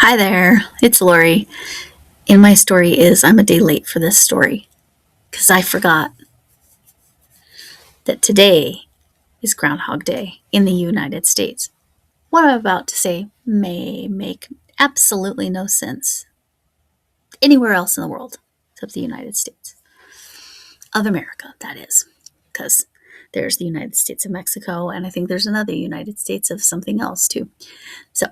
Hi there, it's Lori. And my story is I'm a day late for this story because I forgot that today is Groundhog Day in the United States. What I'm about to say may make absolutely no sense anywhere else in the world except the United States of America, that is, because there's the United States of Mexico, and I think there's another United States of something else too. So,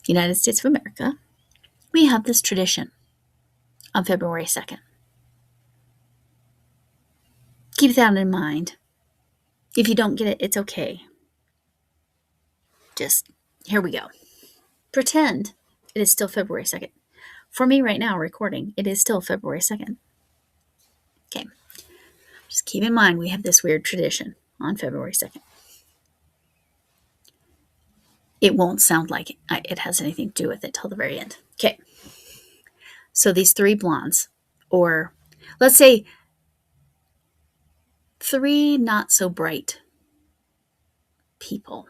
United States of America, we have this tradition on February 2nd. Keep that in mind. If you don't get it, it's okay. Just, here we go. Pretend it is still February 2nd. For me right now, recording, it is still February 2nd. Okay. Just keep in mind we have this weird tradition on February 2nd. It won't sound like it has anything to do with it till the very end. Okay. So these three blondes, or let's say three not so bright people,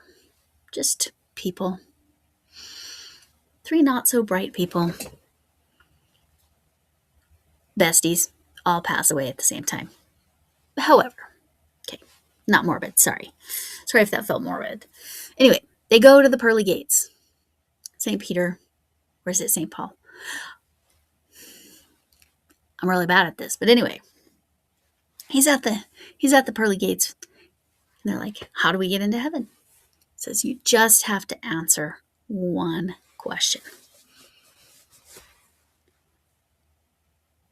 just people, three not so bright people, besties, all pass away at the same time. However, okay, not morbid, sorry. Sorry if that felt morbid. Anyway, they go to the pearly gates. St. Peter, or is it St. Paul? I'm really bad at this, but anyway, he's at the pearly gates, and they're like, how do we get into heaven? It says you just have to answer one question.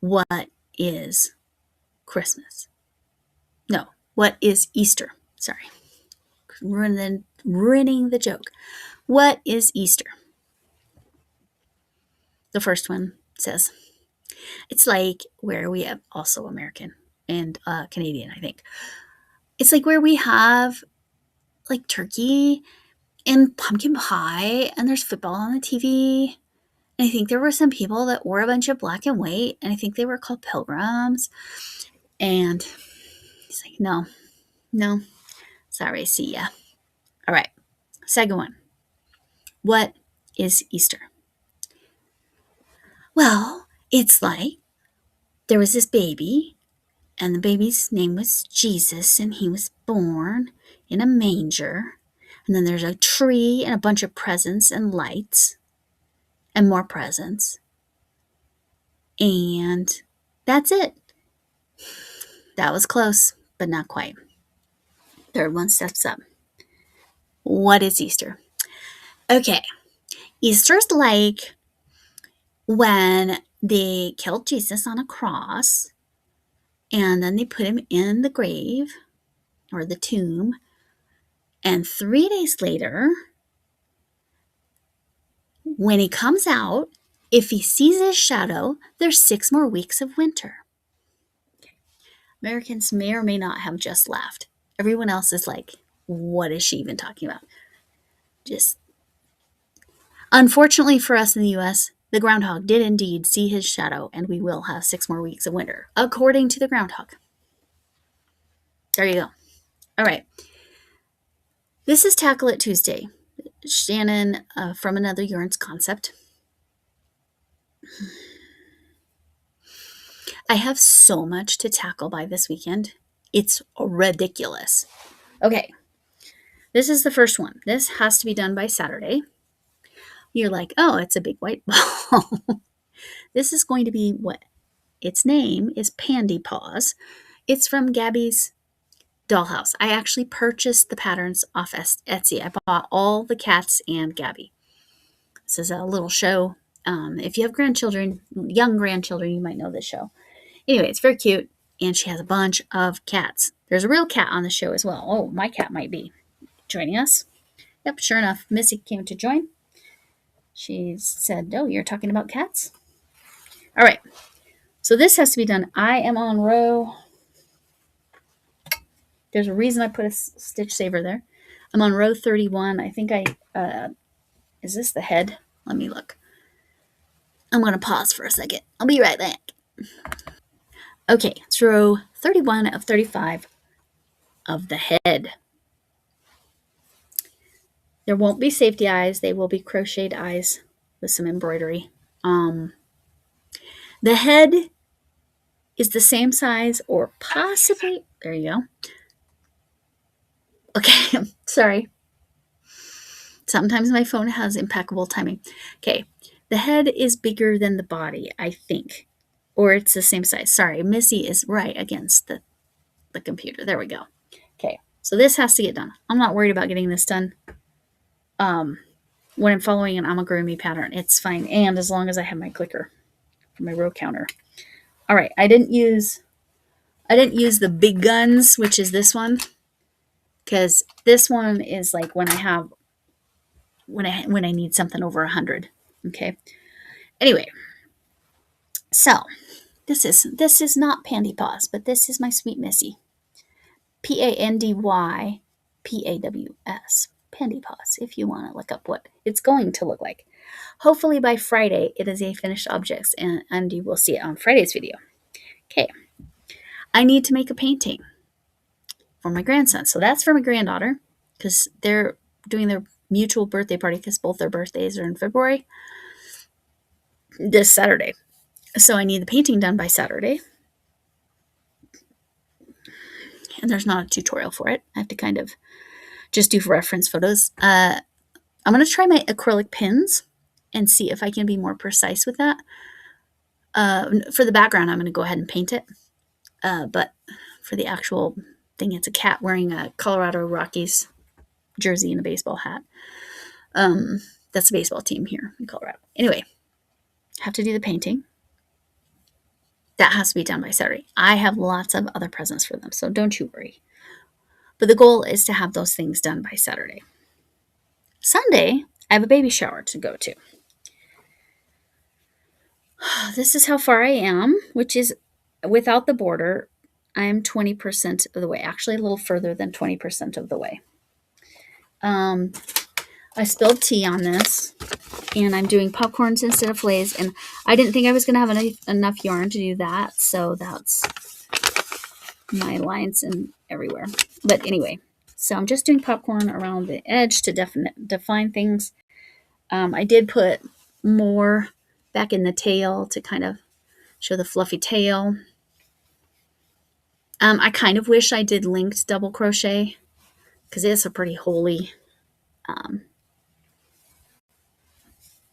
What is Christmas? No, what is Easter? Sorry. Ruining the joke. What is Easter? The first one says, it's like where we have also American and Canadian, I think. It's like where we have like turkey and pumpkin pie, and there's football on the TV. And I think there were some people that wore a bunch of black and white, and I think they were called pilgrims. And he's like, no, sorry, see ya. All right, second one. What is Easter? Well, it's like there was this baby, and the baby's name was Jesus, and he was born in a manger. And then there's a tree and a bunch of presents and lights and more presents. And that's it. That was close, but not quite. Third one steps up. What is Easter? Okay, Easter's like when they killed Jesus on a cross, and then they put him in the grave or the tomb, and 3 days later, when he comes out, if he sees his shadow, there's 6 more weeks of winter. Americans may or may not have just laughed. Everyone else is like, what is she even talking about? Just, unfortunately for us in the U.S., the groundhog did indeed see his shadow, and we will have 6 more weeks of winter, according to the groundhog. There you go. All right. This is Tackle It Tuesday. Shannon from Another Yarns Concept. I have so much to tackle by this weekend. It's ridiculous. Okay. This is the first one. This has to be done by Saturday. You're like, oh, it's a big white ball. This is going to be what? Its name is Pandy Paws. It's from Gabby's Dollhouse. I actually purchased the patterns off Etsy. I bought all the cats and Gabby. This is a little show. If you have grandchildren, young grandchildren, you might know this show. Anyway, it's very cute, and she has a bunch of cats. There's a real cat on the show as well. Oh, my cat might be joining us. Yep, sure enough, Missy came to join. She said, oh, you're talking about cats? All right, so this has to be done. I am on row. There's a reason I put a stitch saver there. I'm on row 31. I think is this the head? Let me look. I'm going to pause for a second. I'll be right back. Okay, it's row 31 of 35 of the head. There won't be safety eyes. They will be crocheted eyes with some embroidery. The head is the same size or possibly, there you go. Okay, sorry. Sometimes my phone has impeccable timing. Okay, the head is bigger than the body, I think. Or it's the same size. Sorry, Missy is right against the computer. There we go. Okay, so this has to get done. I'm not worried about getting this done. When I'm following an amigurumi pattern, it's fine. And as long as I have my clicker for my row counter. All right, I didn't use the big guns, which is this one, because this one is like when I need something over 100. Okay. Anyway, so this is not Pandy Paws, but this is my sweet Missy. PandyPaws. Pandy Paws, if you want to look up what it's going to look like. Hopefully by Friday it is a finished object, and you will see it on Friday's video. Okay. I need to make a painting for my grandson. So that's for my granddaughter, because they're doing their mutual birthday party, because both their birthdays are in February, this Saturday. So I need the painting done by Saturday. And there's not a tutorial for it. I have to kind of just do reference photos. I'm going to try my acrylic pins and see if I can be more precise with that. For the background, I'm going to go ahead and paint it. But for the actual thing, it's a cat wearing a Colorado Rockies jersey and a baseball hat. That's a baseball team here in Colorado. Anyway, have to do the painting. That has to be done by Saturday. I have lots of other presents for them, so don't you worry. But the goal is to have those things done by Saturday. Sunday, I have a baby shower to go to. This is how far I am, which is without the border. I am 20% of the way, actually a little further than 20% of the way. I spilled tea on this, and I'm doing popcorns instead of fillets, and I didn't think I was going to have enough yarn to do that, so that's my lines and everywhere. But anyway, so I'm just doing popcorn around the edge to define things. I did put more back in the tail to kind of show the fluffy tail. I kind of wish I did linked double crochet, because it's a pretty holy,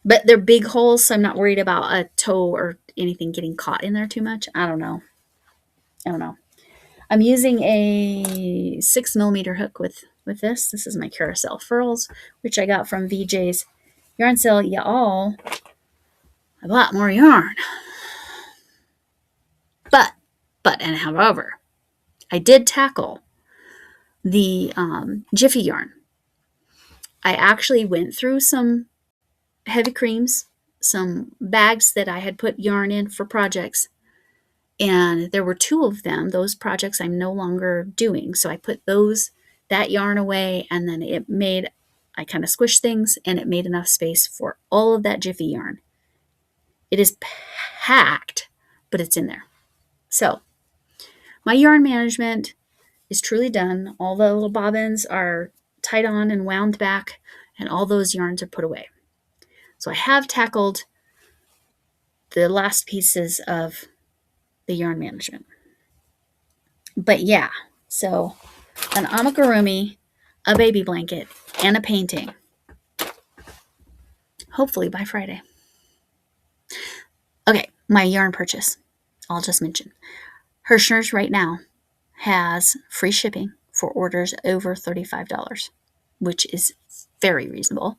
but they're big holes, so I'm not worried about a toe or anything getting caught in there too much. I don't know. I'm using a 6mm hook with this. This is my carousel furls, which I got from VJ's yarn sale. Y'all, I bought more yarn. And however, I did tackle the Jiffy yarn. I actually went through some heavy creams, some bags that I had put yarn in for projects, and there were 2 of them. Those projects I'm no longer doing, so I put that yarn away, and then I kind of squished things, and it made enough space for all of that Jiffy yarn. It is packed, but it's in there. So my yarn management is truly done. All the little bobbins are tied on and wound back, and all those yarns are put away. So I have tackled the last pieces of the yarn management. But yeah, so an amigurumi, a baby blanket, and a painting. Hopefully by Friday. Okay, my yarn purchase. I'll just mention. Hirschner's right now has free shipping for orders over $35, which is very reasonable.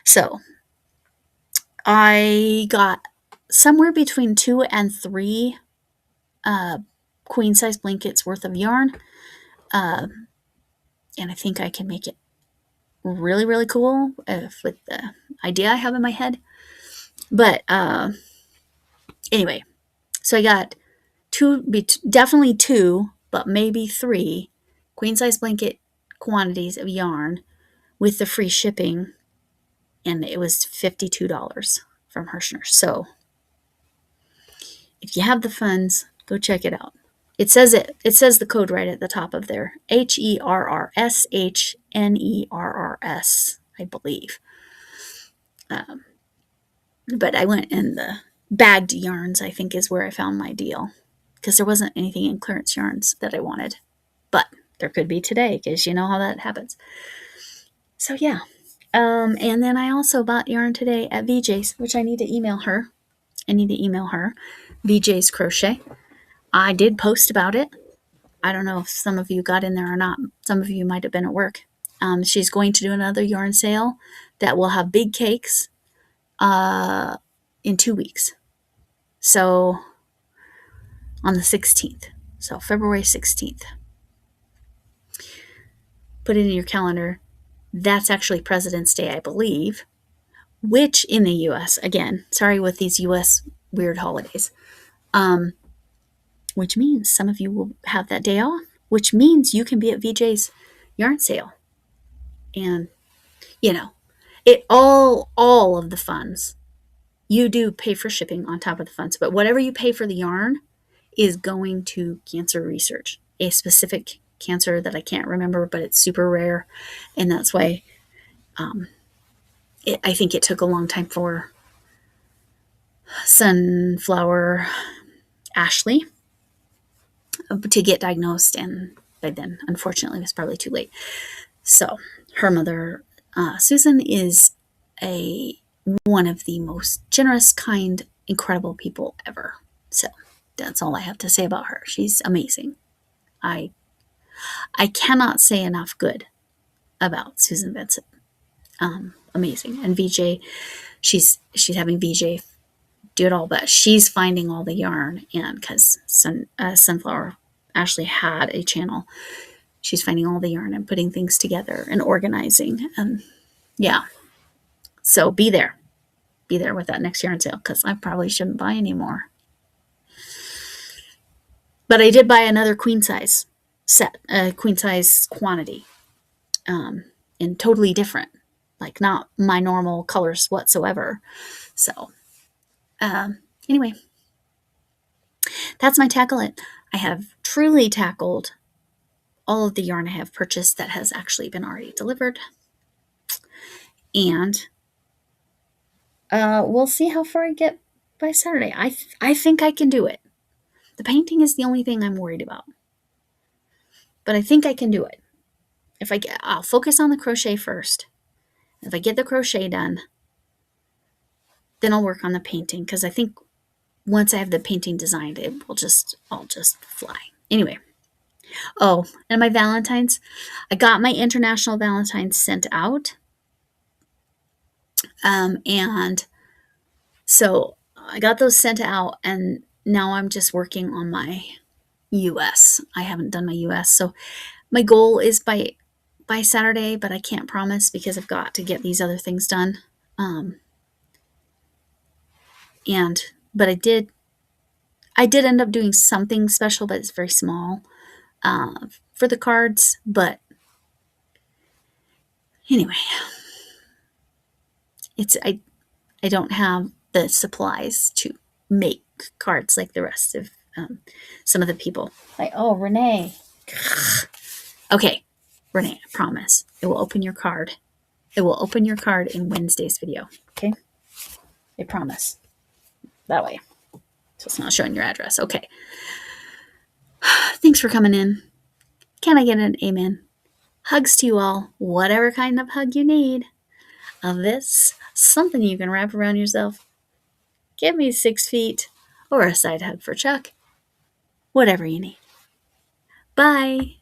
So I got somewhere between 2 and 3 queen size blankets worth of yarn. And I think I can make it really, really cool with the idea I have in my head. But anyway, so I got definitely 2, but maybe 3 queen size blanket quantities of yarn with the free shipping, and it was $52 from Hirschner. So if you have the funds, go check it out. It says the code right at the top of there. HERRSHNERRS. I believe. But I went in the bagged yarns, I think is where I found my deal, because there wasn't anything in clearance yarns that I wanted. But there could be today, because you know how that happens. So yeah. And then I also bought yarn today at VJ's, which I need to email her. VJ's Crochet. I did post about it. I don't know if some of you got in there or not. Some of you might have been at work. She's going to do another yarn sale that will have big cakes in 2 weeks. So on the 16th. So February 16th. Put it in your calendar. That's actually President's Day, I believe, which in the U.S., again, sorry with these U.S. weird holidays, which means some of you will have that day off, which means you can be at VJ's yarn sale. And, you know, it all of the funds, you do pay for shipping on top of the funds, but whatever you pay for the yarn is going to cancer research, a specific cancer that I can't remember, but it's super rare. And that's why I think it took a long time for Sunflower Ashley to get diagnosed. And by then, unfortunately, it was probably too late. So her mother, Susan, is one of the most generous, kind, incredible people ever. So that's all I have to say about her. She's amazing. I cannot say enough good about Susan Vincent. Amazing. And VJ, she's having VJ do it all, but she's finding all the yarn, and because Sunflower Ashley had a channel, she's finding all the yarn and putting things together and organizing. And yeah, so be there with that next yarn sale, because I probably shouldn't buy anymore. But I did buy another queen size set, a queen size quantity, and totally different, like not my normal colors whatsoever. So anyway, that's my tackle it. I have truly tackled all of the yarn I have purchased that has actually been already delivered. And we'll see how far I get by Saturday. I think I can do it. The painting is the only thing I'm worried about. But I think I can do it. I'll focus on the crochet first. If I get the crochet done, then I'll work on the painting, because I think once I have the painting designed, I'll just fly. Anyway. Oh, and my Valentine's. I got my International Valentine's sent out. And so I got those sent out, and now I'm just working on my US. I haven't done my US. So my goal is by Saturday, but I can't promise, because I've got to get these other things done. But I did end up doing something special, but it's very small for the cards. But anyway, I don't have the supplies to make cards like the rest of some of the people. Like, oh, Renee. Okay, Renee, I promise it will open your card. It will open your card in Wednesday's video. Okay, I promise. That way, so it's not showing your address. Okay. Thanks for coming in. Can I get an amen? Hugs to you all, whatever kind of hug you need. Of this, something you can wrap around yourself. Give me 6 feet, or a side hug for Chuck. Whatever you need. Bye.